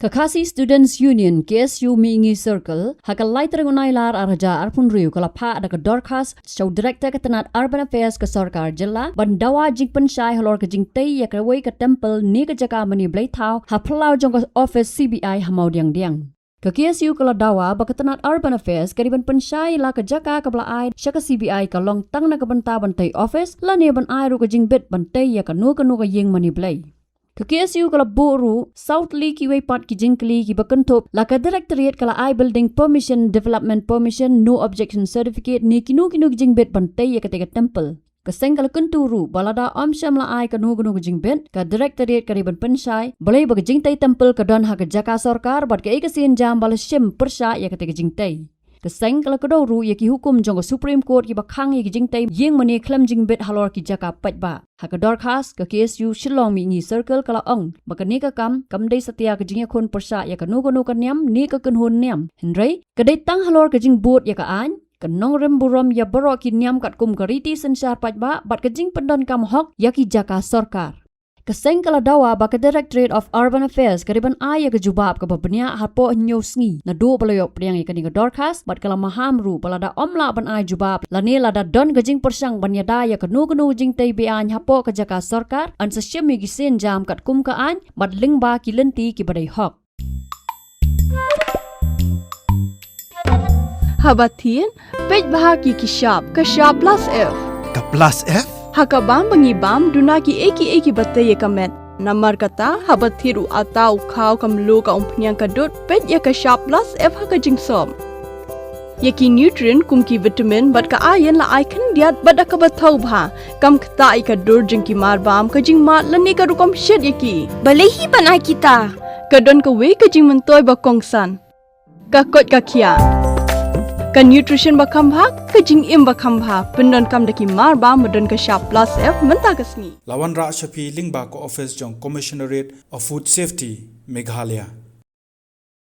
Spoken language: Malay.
Kakasi Students Union KSU Mingi Circle hakalai terengunailar arja arpun riu kalapa ada ke Dorcas show director ke Tnad Urban Affairs ke Sarkar Jilla ban Dawa Jingpynshai Halor ke Jingtay ya Kyrwoh ke temple ni ke jaka mani blai thau haplau jong ke office CBI hamau diang. Ke KSU ke Dawa ba ke Tnad Urban Affairs ke Jingpynshai la ke jaka ke belai syaka CBI ke long tang na ke benta bantai office la ni ban ai ru ke jingbit bantai ya ke nu ke ying mani blai. Ke KSU kala boru South Lee ki weipat ki jingkli ki bakentup la ka directorate kala I building permission development permission no objection certificate ni kinu ki jingbet bantai ya ketika temple ke sengkala kenturu balada omsham la I ka nu jingbet ka directorate ka Jingpynshai boleh bagi jingtai temple ka don ha ka jaka sarkar bat ke ikasin jam bala shim persya ya ketika jingtai keseng kala kedoru ya ki hukum jong Supreme Court ki bakhang ya ki jingtai yeng mani klam jingbet halor ki jaka patba haka Dorcas ke KSU Shillong Mail Circle kala ong bakani ka kam dei setia ke jingya khun persya ya ka nu ka niam ni ka kunhun niam henry ke dei tang halor ke jing boot ya ka an ke nong rem buram ya baro ki niam kat kum kariti sensar patba bat ke jing pendon kam hok ya ki jaka sarkar Keseng kala Dawa baka Directorate of Urban Affairs kariban ay ke jubab ke babnya Hapoh Sngi na do balayok priang ikani ke Dorcas bat kala mahamru balada omla ban ay jubab lani lada don ke jing persang banyada ya ke nu jing tay bean Hapoh ke jaka sarkar an sa syemi gisin jam kat kum ka an bat lingba ki lenti ki badai hok Habatin pej bahagi ki shop ke shop plus F Ka plus F Hakabam bangibam dunaki eki batay kamet namar kata habathiru atau kau kamlu ka umpnyang kadut pet ya ka shop plus F haka jingsom yaki nutrient kumki vitamin bat ka iron la icon diat bat ka bathau bha kam khta I ka dur jingki marbam ka jingmat lani ka rukom shed yaki balehi banai kita kadon ka we ka jing mentoy ba kongsan ka kot ka kia ka nutrition ba khambha ka jing im ba khambha pendon kam daki mar ba modon ka shop plus F menta ka Sngi Lawan Ra Shapi Lingba ko office jong Commissionerate of Food Safety Meghalaya